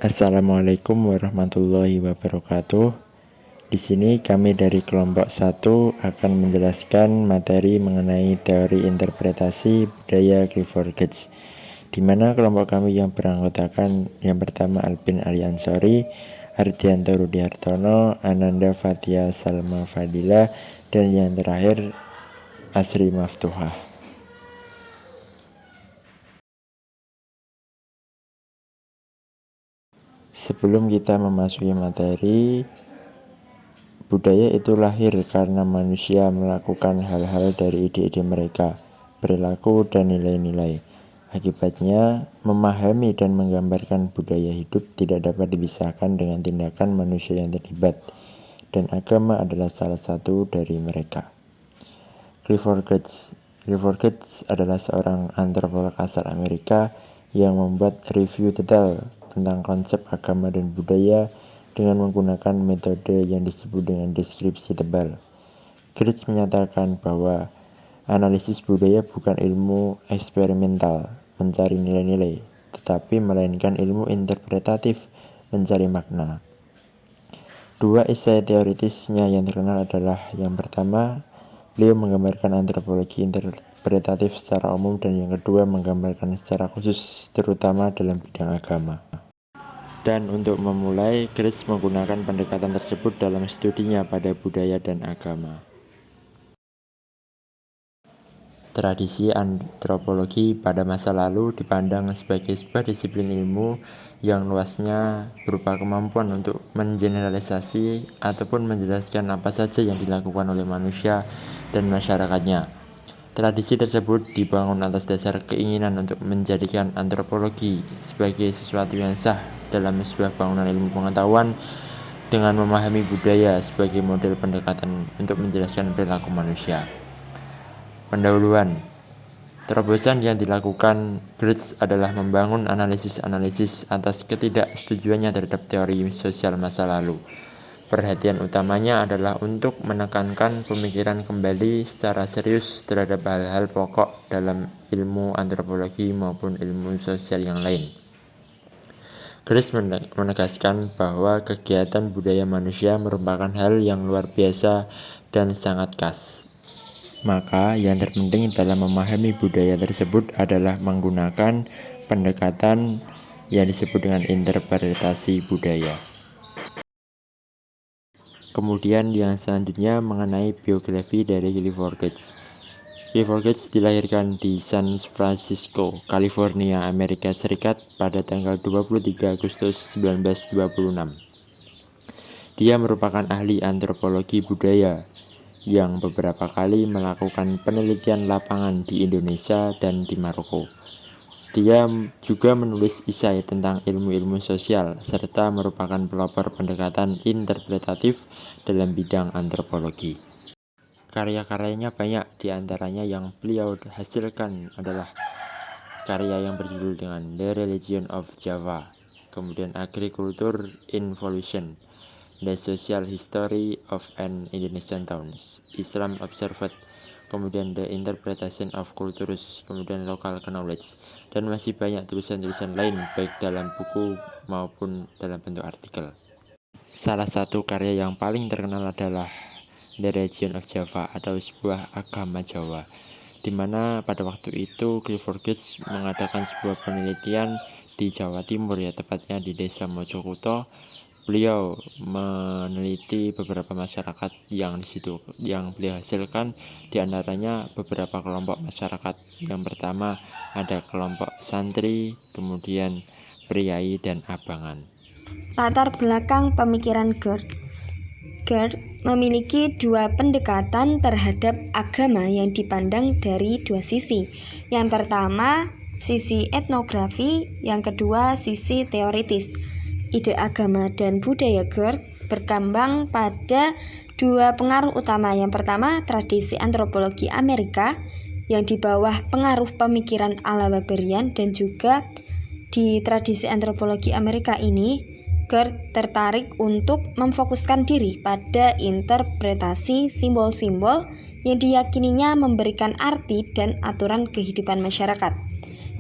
Assalamualaikum warahmatullahi wabarakatuh. Di sini kami dari kelompok 1 akan menjelaskan materi mengenai teori interpretasi budaya Clifford Geertz, di mana kelompok kami yang beranggotakan yang pertama Alpin Aliansori, Ardianto Rudiartono, Ananda Fatia Salma Fadila, dan yang terakhir Asri Maftuhah. Sebelum kita memasuki materi, budaya itu lahir karena manusia melakukan hal-hal dari ide-ide mereka, perilaku, dan nilai-nilai. Akibatnya, memahami dan menggambarkan budaya hidup tidak dapat dipisahkan dengan tindakan manusia yang terlibat, dan agama adalah salah satu dari mereka. Clifford Geertz adalah seorang antropolog asal Amerika yang membuat review detail tentang konsep agama dan budaya dengan menggunakan metode yang disebut dengan deskripsi tebal. Geertz menyatakan bahwa analisis budaya bukan ilmu eksperimental mencari nilai-nilai, tetapi melainkan ilmu interpretatif mencari makna. Dua esai teoritisnya yang terkenal adalah yang pertama, beliau menggambarkan antropologi interpretatif secara umum, dan yang kedua menggambarkan secara khusus terutama dalam bidang agama. Dan untuk memulai, Geertz menggunakan pendekatan tersebut dalam studinya pada budaya dan agama. Tradisi antropologi pada masa lalu dipandang sebagai sebuah disiplin ilmu yang luasnya berupa kemampuan untuk mengeneralisasi ataupun menjelaskan apa saja yang dilakukan oleh manusia dan masyarakatnya. Tradisi tersebut dibangun atas dasar keinginan untuk menjadikan antropologi sebagai sesuatu yang sah dalam sebuah bangunan ilmu pengetahuan dengan memahami budaya sebagai model pendekatan untuk menjelaskan perilaku manusia. Pendahuluan. Terobosan yang dilakukan Geertz adalah membangun analisis atas ketidaksetujuannya terhadap teori sosial masa lalu. Perhatian utamanya adalah untuk menekankan pemikiran kembali secara serius terhadap hal-hal pokok dalam ilmu antropologi maupun ilmu sosial yang lain. Geertz menegaskan bahwa kegiatan budaya manusia merupakan hal yang luar biasa dan sangat khas. Maka yang terpenting dalam memahami budaya tersebut adalah menggunakan pendekatan yang disebut dengan interpretasi budaya. Kemudian yang selanjutnya mengenai biografi dari Clifford Geertz. Clifford Geertz dilahirkan di San Francisco, California, Amerika Serikat pada tanggal 23 Agustus 1926. Dia merupakan ahli antropologi budaya yang beberapa kali melakukan penelitian lapangan di Indonesia dan di Maroko. Dia juga menulis esai tentang ilmu-ilmu sosial serta merupakan pelopor pendekatan interpretatif dalam bidang antropologi. Karya-karyanya banyak, diantaranya yang beliau hasilkan adalah karya yang berjudul dengan The Religion of Java, kemudian Agriculture Involution, The Social History of an Indonesian Town, Islam Observed, kemudian The Interpretation of Cultures, kemudian Local Knowledge, dan masih banyak tulisan-tulisan lain baik dalam buku maupun dalam bentuk artikel. Salah satu karya yang paling terkenal adalah The Religion of Java atau sebuah agama Jawa, di mana pada waktu itu Clifford Geertz mengadakan sebuah penelitian di Jawa Timur, ya tepatnya di Desa Mojokuto. Beliau meneliti beberapa masyarakat yang beliau hasilkan, diantaranya beberapa kelompok masyarakat. Yang pertama ada kelompok santri, kemudian priai dan abangan. Latar belakang pemikiran Geertz memiliki dua pendekatan terhadap agama yang dipandang dari dua sisi. Yang pertama, sisi etnografi, yang kedua, sisi teoritis. Ide agama dan budaya Geertz berkembang pada dua pengaruh utama. Yang pertama, tradisi antropologi Amerika yang di bawah pengaruh pemikiran ala Weberian, dan juga di tradisi antropologi Amerika ini Geertz tertarik untuk memfokuskan diri pada interpretasi simbol-simbol yang diyakininya memberikan arti dan aturan kehidupan masyarakat.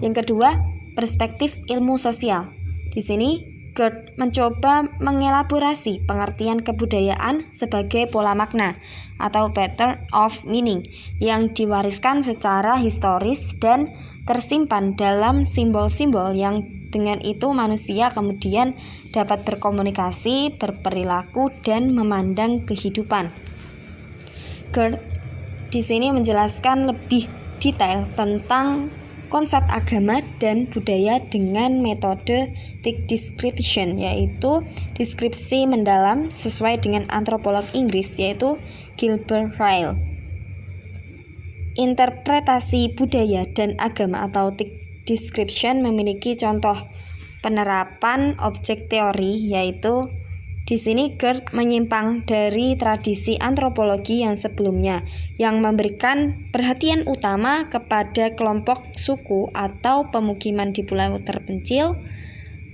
Yang kedua, perspektif ilmu sosial. Di sini Gerd mencoba mengelaborasi pengertian kebudayaan sebagai pola makna atau pattern of meaning yang diwariskan secara historis dan tersimpan dalam simbol-simbol yang dengan itu manusia kemudian dapat berkomunikasi, berperilaku, dan memandang kehidupan. Gerd di sini menjelaskan lebih detail tentang konsep agama dan budaya dengan metode thick description, yaitu deskripsi mendalam sesuai dengan antropolog Inggris yaitu Gilbert Ryle. Interpretasi budaya dan agama atau thick description memiliki contoh penerapan objek teori, yaitu di sini Gerd menyimpang dari tradisi antropologi yang sebelumnya yang memberikan perhatian utama kepada kelompok suku atau pemukiman di pulau terpencil,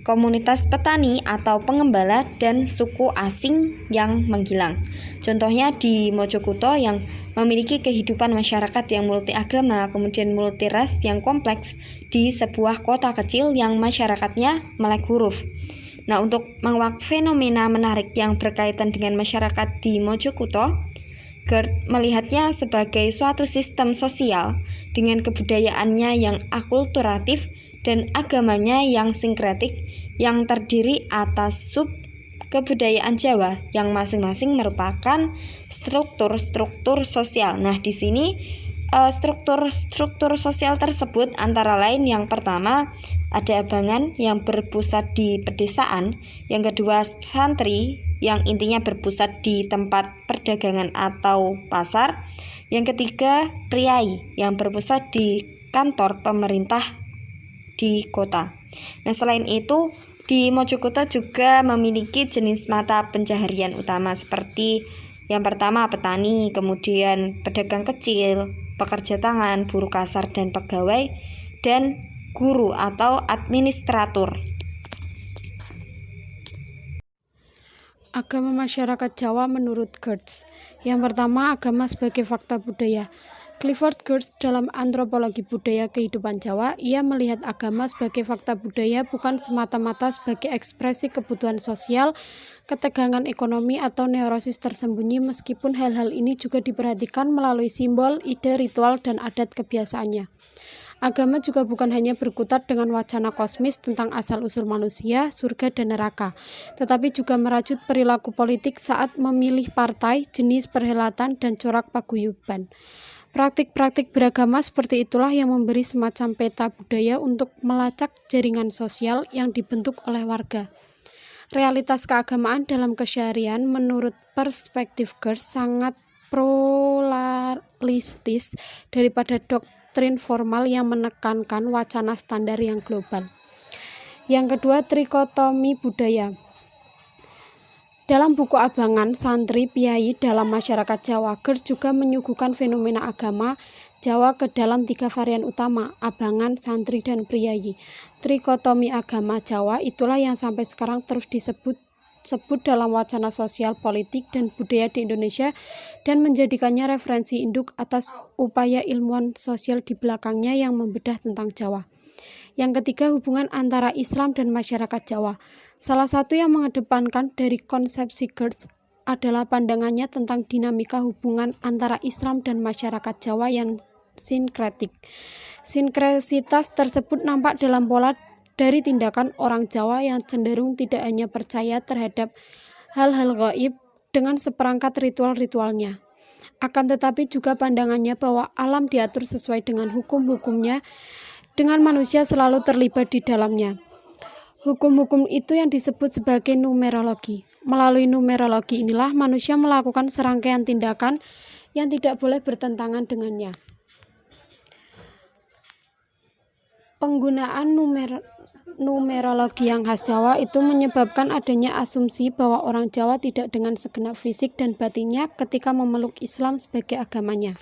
komunitas petani atau pengembala, dan suku asing yang menghilang. Contohnya di Mojokerto yang memiliki kehidupan masyarakat yang multi agama, kemudian multi ras yang kompleks di sebuah kota kecil yang masyarakatnya melek huruf. Nah, untuk menguak fenomena menarik yang berkaitan dengan masyarakat di Mojokerto, Gerd melihatnya sebagai suatu sistem sosial dengan kebudayaannya yang akulturatif dan agamanya yang sinkretik yang terdiri atas sub kebudayaan Jawa yang masing-masing merupakan struktur-struktur sosial. Nah, di sini struktur sosial tersebut antara lain yang pertama ada abangan yang berpusat di pedesaan, yang kedua santri yang intinya berpusat di tempat perdagangan atau pasar, yang ketiga priai yang berpusat di kantor pemerintah di kota. Nah, selain itu di Mojokerto juga memiliki jenis mata pencaharian utama seperti yang pertama petani, kemudian pedagang kecil, pekerja tangan, buruh kasar dan pegawai, dan guru atau administratur. Agama masyarakat Jawa menurut Gerd. Yang pertama, agama sebagai fakta budaya. Clifford Geertz dalam Antropologi Budaya Kehidupan Jawa, ia melihat agama sebagai fakta budaya bukan semata-mata sebagai ekspresi kebutuhan sosial, ketegangan ekonomi, atau neurosis tersembunyi, meskipun hal-hal ini juga diperhatikan melalui simbol, ide, ritual, dan adat kebiasaannya. Agama juga bukan hanya berkutat dengan wacana kosmis tentang asal-usul manusia, surga, dan neraka, tetapi juga merajut perilaku politik saat memilih partai, jenis perhelatan, dan corak paguyuban. Praktik-praktik beragama seperti itulah yang memberi semacam peta budaya untuk melacak jaringan sosial yang dibentuk oleh warga. Realitas keagamaan dalam keseharian menurut perspektif Geertz sangat pluralistis daripada doktrin formal yang menekankan wacana standar yang global. Yang kedua, trikotomi budaya. Dalam buku Abangan Santri Piai dalam Masyarakat Jawa, Geertz juga menyuguhkan fenomena agama Jawa ke dalam 3 varian utama, abangan, santri, dan priayi. Trikotomi agama Jawa itulah yang sampai sekarang terus disebut dalam wacana sosial, politik, dan budaya di Indonesia dan menjadikannya referensi induk atas upaya ilmuwan sosial di belakangnya yang membedah tentang Jawa. Yang ketiga, hubungan antara Islam dan masyarakat Jawa. Salah satu yang mengedepankan dari konsepsi Geertz adalah pandangannya tentang dinamika hubungan antara Islam dan masyarakat Jawa yang sinkretik. Sinkresitas tersebut nampak dalam pola dari tindakan orang Jawa yang cenderung tidak hanya percaya terhadap hal-hal gaib dengan seperangkat ritual-ritualnya, akan tetapi juga pandangannya bahwa alam diatur sesuai dengan hukum-hukumnya, dengan manusia selalu terlibat di dalamnya. Hukum-hukum itu yang disebut sebagai numerologi. Melalui numerologi inilah manusia melakukan serangkaian tindakan yang tidak boleh bertentangan dengannya. Penggunaan numerologi yang khas Jawa itu menyebabkan adanya asumsi bahwa orang Jawa tidak dengan segenap fisik dan batinnya ketika memeluk Islam sebagai agamanya.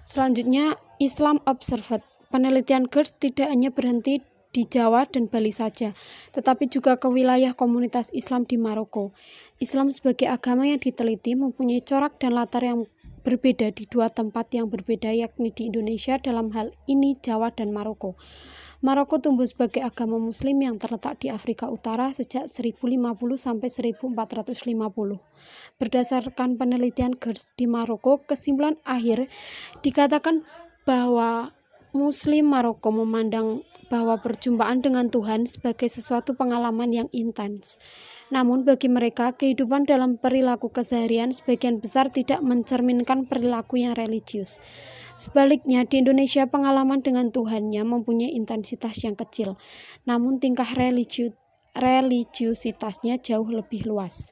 Selanjutnya, Islam Observed. Penelitian Geertz tidak hanya berhenti di Jawa dan Bali saja, tetapi juga ke wilayah komunitas Islam di Maroko. Islam sebagai agama yang diteliti mempunyai corak dan latar yang berbeda di 2 tempat yang berbeda, yakni di Indonesia, dalam hal ini Jawa dan Maroko. Maroko tumbuh sebagai agama muslim yang terletak di Afrika Utara sejak 1050 sampai 1450. Berdasarkan penelitian Gertz di Maroko, kesimpulan akhir dikatakan bahwa Muslim Maroko memandang bahwa perjumpaan dengan Tuhan sebagai sesuatu pengalaman yang intens. Namun bagi mereka, kehidupan dalam perilaku keseharian sebagian besar tidak mencerminkan perilaku yang religius. Sebaliknya, di Indonesia pengalaman dengan Tuhannya mempunyai intensitas yang kecil, namun tingkah religiusitasnya jauh lebih luas.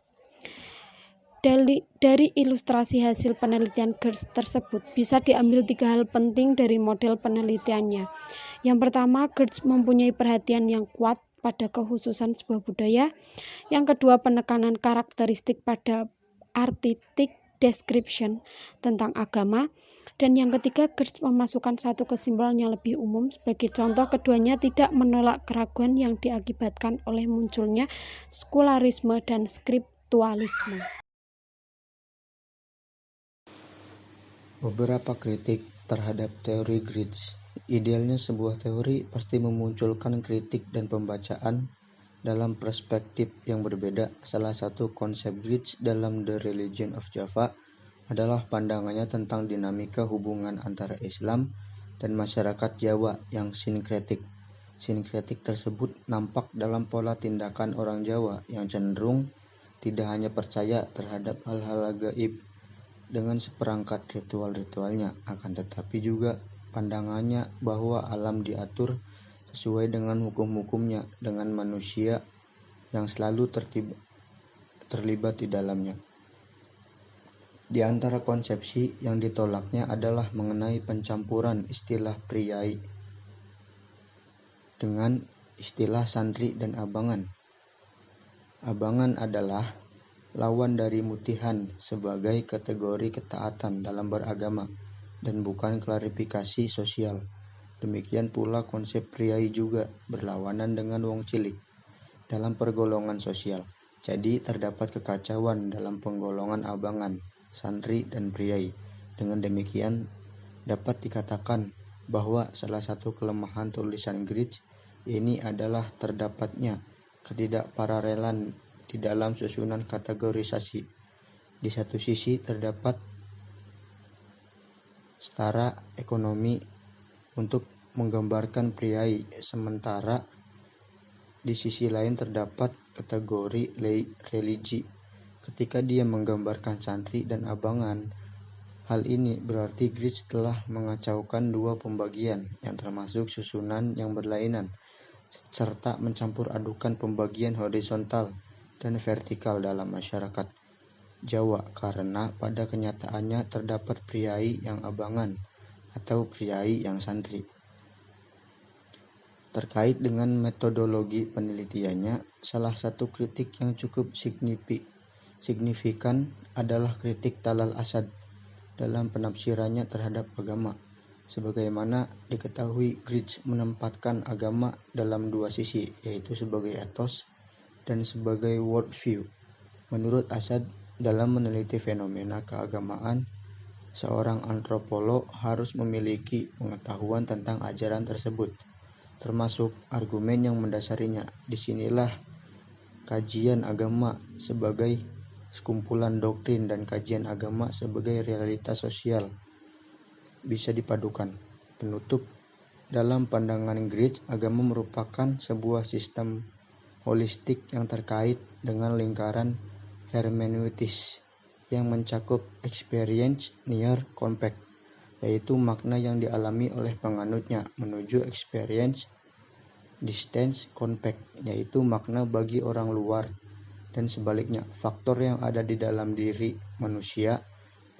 Dari ilustrasi hasil penelitian Gertz tersebut, bisa diambil 3 hal penting dari model penelitiannya. Yang pertama, Gertz mempunyai perhatian yang kuat pada kekhususan sebuah budaya. Yang kedua, penekanan karakteristik pada artistic description tentang agama. Dan yang ketiga, Gertz memasukkan satu kesimpulan yang lebih umum. Sebagai contoh, keduanya tidak menolak keraguan yang diakibatkan oleh munculnya sekularisme dan skriptualisme. Beberapa kritik terhadap teori Gertz. Idealnya sebuah teori pasti memunculkan kritik dan pembacaan dalam perspektif yang berbeda. Salah satu konsep Gertz dalam The Religion of Java adalah pandangannya tentang dinamika hubungan antara Islam dan masyarakat Jawa yang sinkretik. Sinkretik tersebut nampak dalam pola tindakan orang Jawa yang cenderung tidak hanya percaya terhadap hal-hal gaib dengan seperangkat ritual-ritualnya, akan tetapi juga pandangannya bahwa alam diatur sesuai dengan hukum-hukumnya dengan manusia yang selalu terlibat di dalamnya. Di antara konsepsi yang ditolaknya adalah mengenai pencampuran istilah priai dengan istilah santri dan abangan. Abangan adalah lawan dari mutihan sebagai kategori ketaatan dalam beragama dan bukan klarifikasi sosial. Demikian pula konsep priai juga berlawanan dengan wong cilik dalam pergolongan sosial. Jadi terdapat kekacauan dalam penggolongan abangan, santri, dan priai. Dengan demikian dapat dikatakan bahwa salah satu kelemahan tulisan Gertz ini adalah terdapatnya ketidakparalelan di dalam susunan kategorisasi. Di satu sisi terdapat setara ekonomi untuk menggambarkan priai, sementara di sisi lain terdapat kategori religi ketika dia menggambarkan santri dan abangan. Hal ini berarti Gertz telah mengacaukan dua pembagian yang termasuk susunan yang berlainan, serta mencampur adukan pembagian horizontal dan vertikal dalam masyarakat Jawa, karena pada kenyataannya terdapat priai yang abangan atau priai yang santri. Terkait dengan metodologi penelitiannya, salah satu kritik yang cukup signifikan adalah kritik Talal Asad dalam penafsirannya terhadap agama. Sebagaimana diketahui, Gertz menempatkan agama dalam dua sisi, yaitu sebagai etos dan sebagai worldview. Menurut Asad, dalam meneliti fenomena keagamaan, seorang antropolog harus memiliki pengetahuan tentang ajaran tersebut, termasuk argumen yang mendasarinya. Disinilah kajian agama sebagai sekumpulan doktrin dan kajian agama sebagai realitas sosial bisa dipadukan. Penutup, dalam pandangan Gertz, agama merupakan sebuah sistem holistik yang terkait dengan lingkaran hermeneutis yang mencakup experience near compact, yaitu makna yang dialami oleh penganutnya, menuju experience distance compact, yaitu makna bagi orang luar, dan sebaliknya, faktor yang ada di dalam diri manusia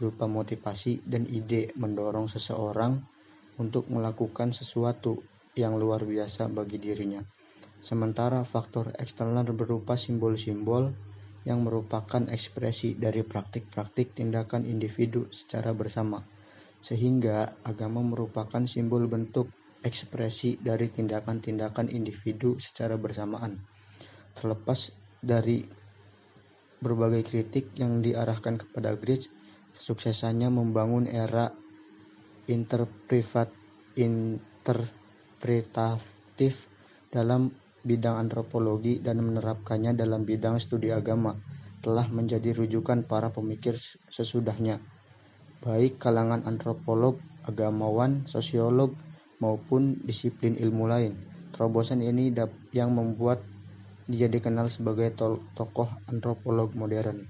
berupa motivasi dan ide mendorong seseorang untuk melakukan sesuatu yang luar biasa bagi dirinya. Sementara faktor eksternal berupa simbol-simbol yang merupakan ekspresi dari praktik-praktik tindakan individu secara bersama, sehingga agama merupakan simbol bentuk ekspresi dari tindakan-tindakan individu secara bersamaan. Terlepas dari berbagai kritik yang diarahkan kepada Gertz, kesuksesannya membangun era interpretatif aktif dalam bidang antropologi dan menerapkannya dalam bidang studi agama, telah menjadi rujukan para pemikir sesudahnya, baik kalangan antropolog, agamawan, sosiolog, maupun disiplin ilmu lain. Terobosan ini yang membuat dia dikenal sebagai tokoh antropolog modern.